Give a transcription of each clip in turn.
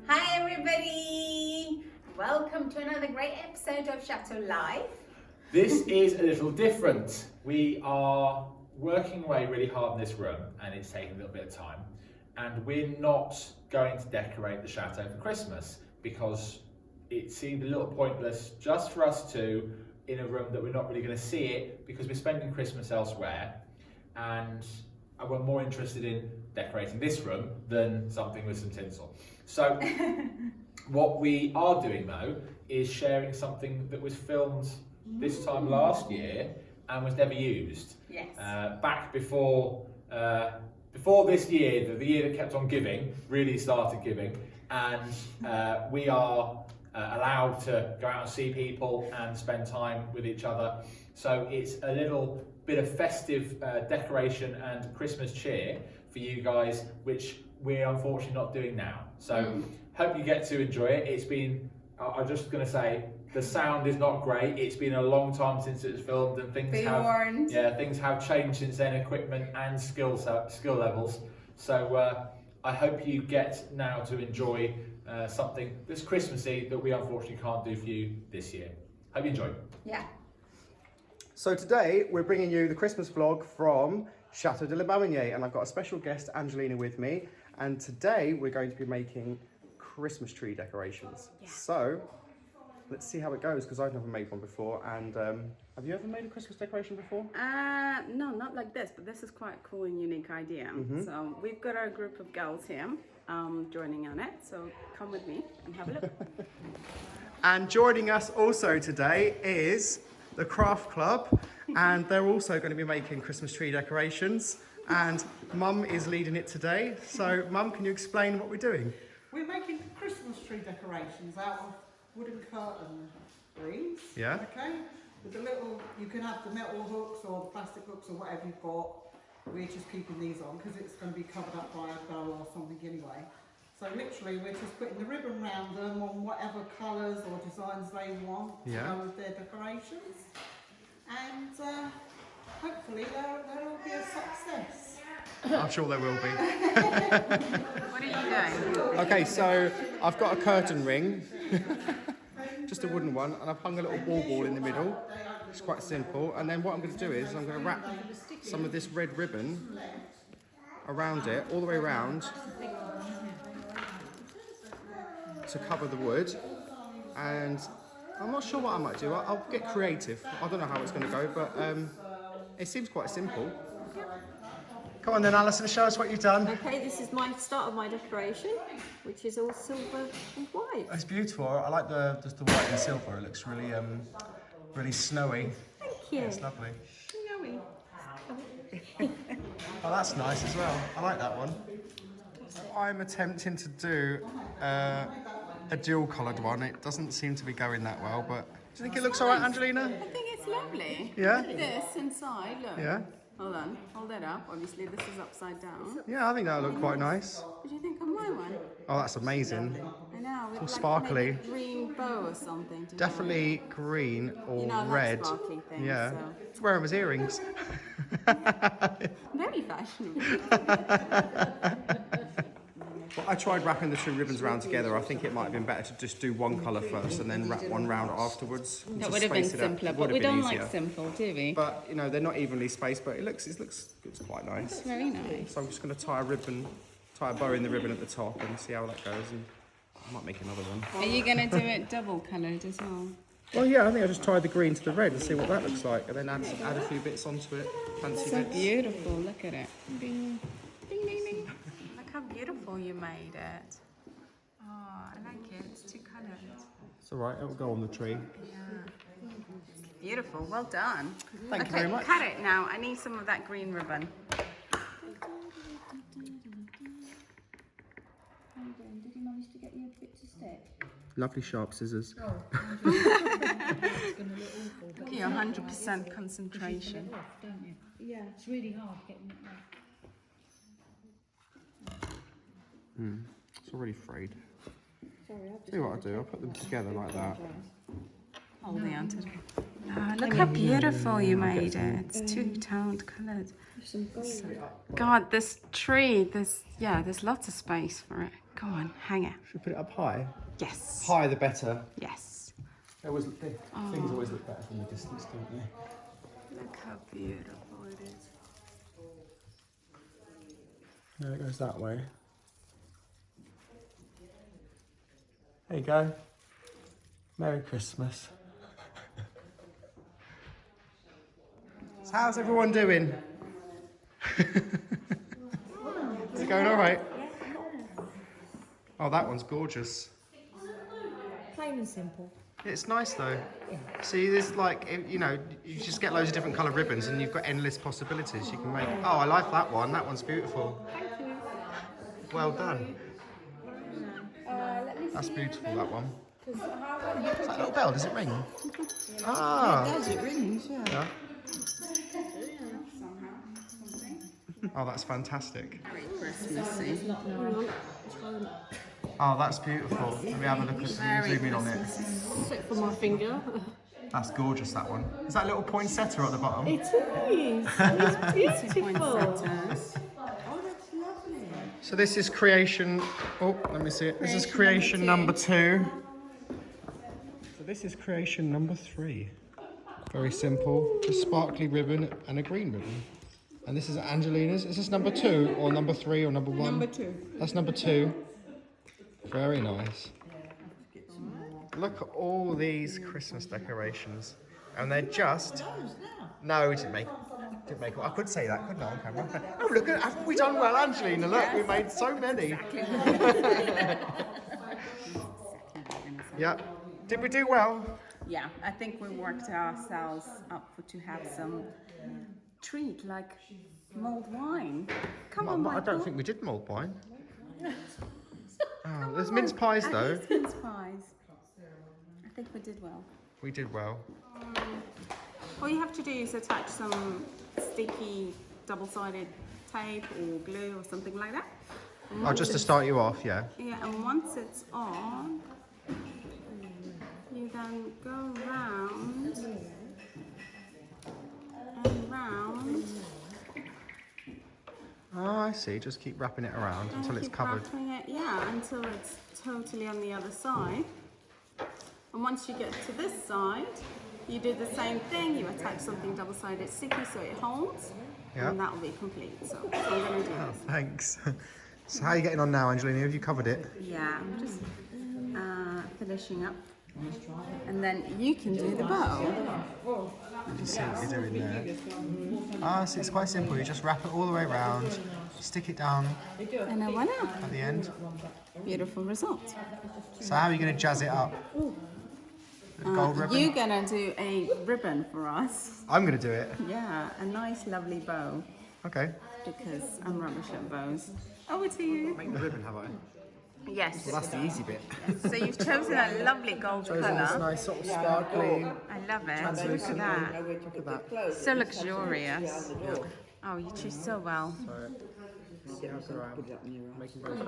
Hi everybody! Welcome to another great episode of Chateau Live. This is a little different. We are working away really hard in this room and it's taking a little bit of time. And we're not going to decorate the chateau for Christmas because it seemed a little pointless just for us two in a room that we're not really going to see it because we're spending Christmas elsewhere. And we're more interested in decorating this room than something with some tinsel. So what we are doing though is sharing something that was filmed this time last year and was never used. Yes. Back before this year, the year that kept on giving, really started giving, and we are allowed to go out and see people and spend time with each other. So it's a little bit of festive decoration and Christmas cheer for you guys, which we're unfortunately not doing now. So hope you get to enjoy it. It's been, I'm just going to say, the sound is not great. It's been a long time since it was filmed, and things have changed since then, equipment and skill levels. So I hope you get now to enjoy something that's Christmassy that we unfortunately can't do for you this year. Hope you enjoy. Yeah. So today we're bringing you the Christmas vlog from Chateau du Bailleul, and I've got a special guest, Angelina, with me. And today we're going to be making Christmas tree decorations. Yeah. So let's see how it goes, because I've never made one before. And have you ever made a Christmas decoration before? No, not like this, but this is quite a cool and unique idea. So we've got our group of girls here joining on it. So come with me and have a look. And joining us also today is the Craft Club, and they're also going to be making Christmas tree decorations. And Mum is leading it today. So Mum, can you explain what we're doing? We're making Christmas tree decorations out of wooden curtain rings. Yeah. Okay. With the little, you can have the metal hooks or the plastic hooks or whatever you've got. We're just keeping these on because it's going to be covered up by a bow or something anyway. So literally, we're just putting the ribbon round them on whatever colours or designs they want to go with their decorations, and hopefully they'll be a success. I'm sure there will be. What are you doing? Okay, so I've got a curtain ring, just a wooden one, and I've hung a little wall ball in the middle. It's quite simple. And then what I'm going to do is I'm going to wrap some of this red ribbon around it, all the way around, to cover the wood. And I'm not sure what I might do. I'll get creative. I don't know how it's going to go, but it seems quite simple. Come on then, Alison, show us what you've done. Okay, this is my start of my decoration, which is all silver and white. It's beautiful. I like just the white and silver. It looks really, really snowy. Thank you. It's lovely. Snowy. Oh, that's nice as well. I like that one. I'm attempting to do a dual coloured one. It doesn't seem to be going that well, but do you think it looks all right, Angelina? I think it's lovely. Yeah? Look at this inside, look. Yeah? Hold on, hold that up. Obviously this is upside down. Yeah, I think that'll look quite nice. What do you think of my one? Oh, that's amazing. I know, with all like sparkly. maybe a green bow or something. To Definitely green or you know, red. Like sparkly things, Yeah. So. He's wearing his earrings. Very fashionable. Well, I tried wrapping the two ribbons around together. I think it might have been better to just do one colour first and then wrap one round afterwards. That would have been simpler, but we don't like simple, do we? But you know, they're not evenly spaced, but it looks quite nice. It's very nice. So I'm just going to tie a bow in the ribbon at the top and see how that goes. And I might make another one. Are you going to do it double coloured as well? Well, yeah, I think I just tied the green to the red and see what that looks like, and then add a few bits onto it. Fancy So bits. beautiful, look at it. Ding, ding, ding, ding. Look how beautiful you made it. Oh, I like it. It's two colours. It's all right. It'll go on the tree. Yeah. Beautiful. Well done. Thank you very much. Cut it now. I need some of that green ribbon. Did you manage to get your bit to stick? Lovely sharp scissors. Look at your 100% concentration. Yeah. It's really hard getting it right. It's already frayed. Sorry, I've See what I'll do. I'll put them together like that. Hold the onto it. Oh, look how beautiful you made it. It's two-toned coloured. some gold. God, this tree, there's lots of space for it. Come on, hang it. Should we put it up high? Yes. Higher the better. Yes. Things always look better from a distance, don't they? Look how beautiful it is. No, it goes that way. There you go. Merry Christmas. So how's everyone doing? Is it going all right? Oh, that one's gorgeous. Plain and simple. It's nice though. See, there's like, you know, you just get loads of different colour ribbons and you've got endless possibilities you can make. Oh, I like that one. That one's beautiful. Thank you. Well done. That's beautiful, that one. Is that little bell? Does it ring? Ah. It does, it rings, yeah. Yeah. Oh, that's fantastic. Christmassy. Oh, that's beautiful. Let me have a look at zoom in on it. Except for my finger. That's gorgeous, that one. Is that little poinsettia at the bottom? It is. It's beautiful. Oh, that's lovely. So this is creation. Oh, let me see it. This is creation number 2. So this is creation number 3. Very simple. Just sparkly ribbon and a green ribbon. And this is Angelina's. Is this number 2 or number 3 or number 1? Number 2. That's number 2. Very nice. Look at all these Christmas decorations, and they're just. No, we didn't make it. I could say that, couldn't I, on camera? Oh, look at, haven't we done well, Angelina? Look, we made so many. Yeah. Did we do well? Yeah, I think we worked ourselves up to have some treat like mulled wine. Come on, Michael. I don't think we did mulled wine. Oh, there's mince pies though. At least mince pies. I think we did well. We did well. All you have to do is attach some sticky double-sided tape or glue or something like that. Oh, just to start you off, yeah. Yeah, and once it's on, you then go round and round. Oh, I see. Just keep wrapping it around And until it's keep covered. wrapping it, yeah, until it's totally on the other side. And once you get to this side, you do the same thing. You attach something double-sided sticky so it holds, Yeah. and that will be complete. So I'm going to do Oh, this. thanks. So how are you getting on now, Angelina? Have you covered it? Yeah, I'm just finishing up. And then you can do the bow. Let me see what you're doing there. Ah, so it's quite simple. You just wrap it all the way around, stick it down And then voila, at the end. beautiful result. So how are you going to jazz it up? With gold ribbon? You're gonna do a ribbon for us. I'm going to do it. Yeah, a nice lovely bow, Okay. because I'm rubbish at bows. Over to you. Make the ribbon, have I? Yes. Well, that's the easy bit. So you've chosen a lovely gold Chosen this colour. nice sort of sparkly. I love it. Look at translucent. that. Look at that. So luxurious. Oh, you choose so well. So, see how good I am. Making both.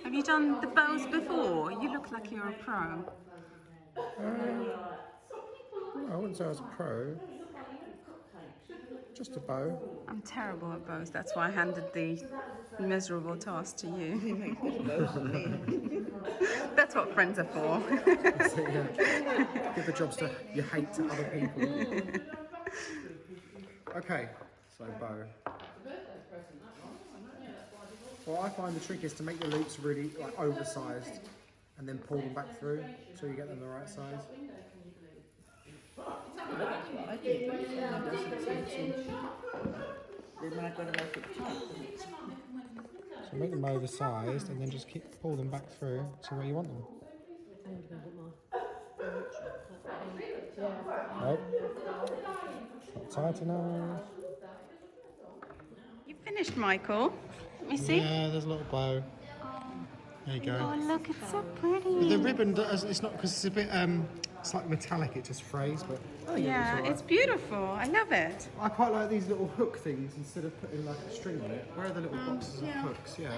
Have you done the bows before? You look like you're a pro. I wouldn't say I was a pro. Just a bow. I'm terrible at bows. That's why I handed the miserable task to you. That's what friends are for. So, yeah. Give the jobs to you hate to other people. Okay, so bow. Well, I find the trick is to make the loops really like oversized and then pull them back through so you get them the right size. So make them oversized and then just pull them back through to where you want them. Nope. Not tight enough. You finished, Michael. Let me see. Yeah, there's a little bow. There you Oh, go. look, it's so pretty. The ribbon, it's not because it's a bit, it's like metallic, it just frays, but I think Yeah, it looks it's beautiful. I love it. alright. I quite like these little hook things instead of putting like a string on it. Where are the little boxes of hooks? Yeah.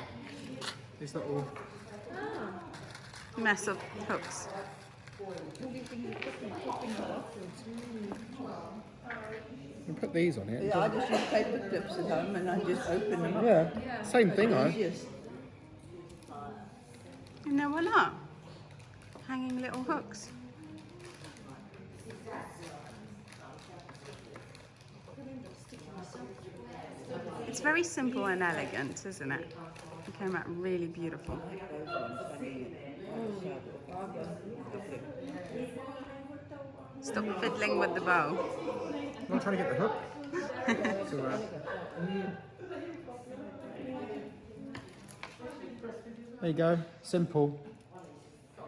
These little. Mess of hooks. You can put these on it. Yeah, I just use paper clips at home and I just open them up. Yeah, same thing, I. Easiest. And then voila, hanging little hooks. It's very simple and elegant, isn't it? It came out really beautiful. Stop fiddling with the bow. I'm not trying to get the hook. It's all right. There you go, simple. A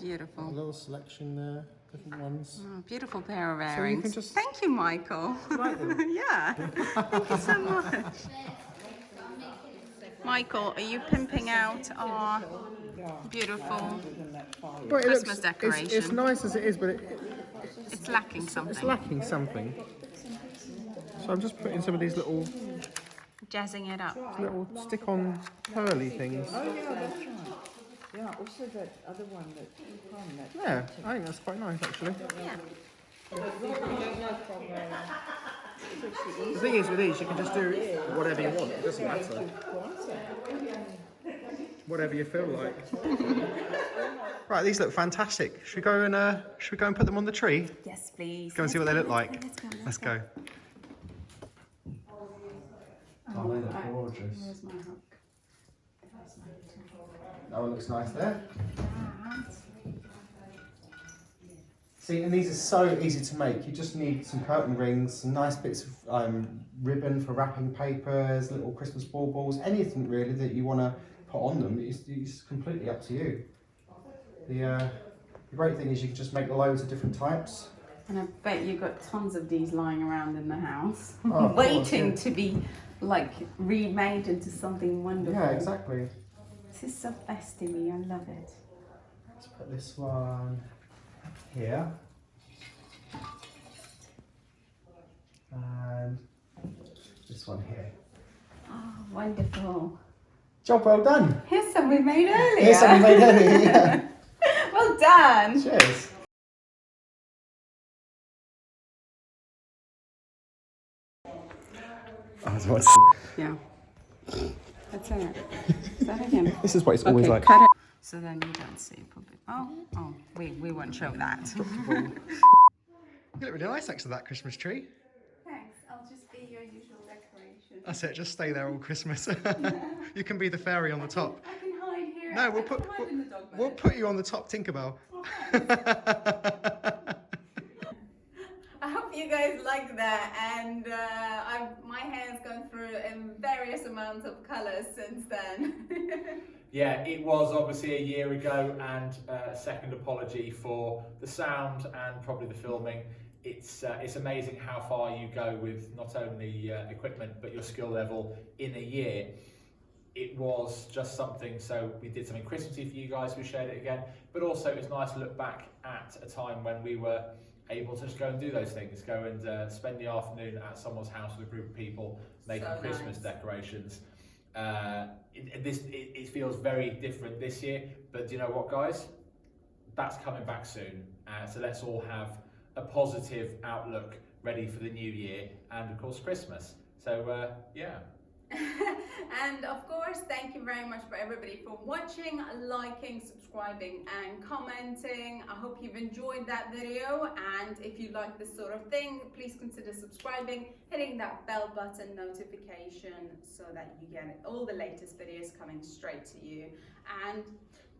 Beautiful. little selection there, different ones. Oh, beautiful pair of So you earrings. can just- Thank you, Michael. Like them? Yeah, thank you so much. Michael, are you pimping out our beautiful But it Christmas it's decoration? nice as it is, but It's lacking it's something. lacking something. So I'm just putting some of these little Jazzing it up. stick-on pearly things. Oh yeah, that's right. Yeah, also that other one that you found that. Yeah, I think that's quite nice actually. The thing is with these, you can just do whatever you want. It doesn't matter. Whatever you feel like. Right, these look fantastic. Should we go and put them on the tree? Yes, please. Go and see what they look like. Let's go. Oh, they look gorgeous. Where's my hook? That one looks nice there. See, and these are so easy to make. You just need some curtain rings, some nice bits of ribbon for wrapping papers, little Christmas baubles, anything really that you want to put on them. It's completely up to you. The great thing is you can just make loads of different types. And I bet you've got tons of these lying around in the house, Oh, of waiting course, to be like remade into something wonderful. Yeah, exactly. This is so festive-y, I love it. Let's put this one here. And this one here. Oh, wonderful. Job well done. Here's some we made earlier. Here's something made earlier. Yeah. Well done. Cheers. Yeah. That's it. Is that again? This is what it's always like. Cut it. So then you don't see puppet. Oh, we won't show that. You look really nice next to that Christmas tree. Thanks. I'll just be your usual decoration. That's it, just stay there all Christmas. You can be the fairy on the top. I can hide here. No, I can hide in the dog bed. we'll put you on the top, Tinkerbell. I hope you guys like that, and my hair's gone through various amounts of colours since then. Yeah, it was obviously a year ago, and second apology for the sound and probably the filming. It's amazing how far you go with not only equipment but your skill level in a year. It was just something, so we did something Christmassy for you guys, we shared it again, but also it's nice to look back at a time when we were able to just go and do those things, go and spend the afternoon at someone's house with a group of people making So Christmas nice. decorations. It feels very different this year, but do you know what, guys? That's coming back soon. So let's all have a positive outlook ready for the new year and of course Christmas. So yeah. And of course, thank you very much for everybody for watching, liking, subscribing and commenting. I hope you've enjoyed that video, and if you like this sort of thing, please consider subscribing, hitting that bell button notification so that you get all the latest videos coming straight to you. And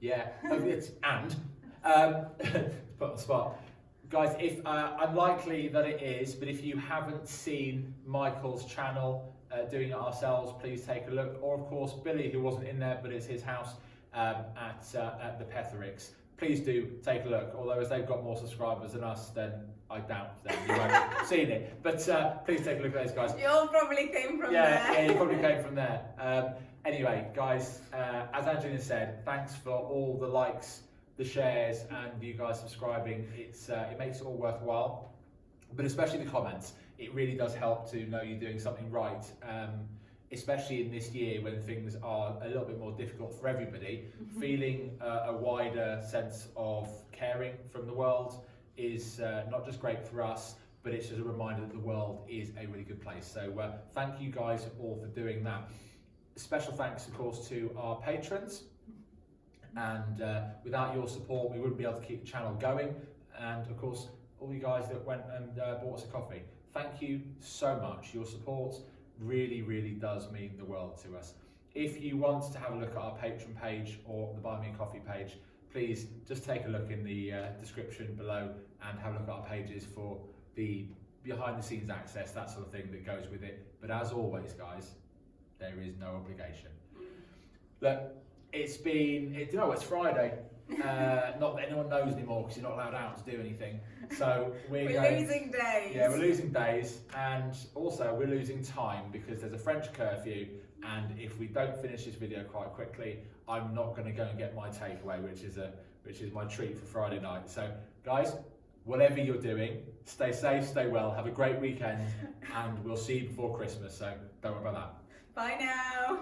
Yeah, it's put on the spot. Guys, if unlikely that it is, but if you haven't seen Michael's channel doing it ourselves, please take a look. Or of course Billy, who wasn't in there but it's his house at the Pethericks. Please do take a look. Although as they've got more subscribers than us, then I doubt that you won't have seen it. But please take a look at those guys. you all probably came from there. Yeah, you probably came from there. Anyway, guys, as Angelina said, thanks for all the likes, the shares, and you guys subscribing. It makes it all worthwhile, but especially the comments. It really does help to know you're doing something right, especially in this year when things are a little bit more difficult for everybody. Feeling a wider sense of caring from the world is not just great for us, but it's just a reminder that the world is a really good place. So thank you guys all for doing that. Special thanks, of course, to our patrons. And without your support, we wouldn't be able to keep the channel going. And of course, all you guys that went and bought us a coffee. Thank you so much. Your support really, really does mean the world to us. If you want to have a look at our Patreon page or the Buy Me a Coffee page, please just take a look in the description below and have a look at our pages for the behind the scenes access, that sort of thing that goes with it. But as always, guys, there is no obligation. Look, it's Friday. Not that anyone knows anymore because you're not allowed out to do anything. So we're losing days. Yeah, we're losing days, and also we're losing time because there's a French curfew, and if we don't finish this video quite quickly, I'm not going to go and get my takeaway, which is my treat for Friday night. So guys, whatever you're doing, stay safe, stay well, have a great weekend, and we'll see you before Christmas. So don't worry about that. Bye now.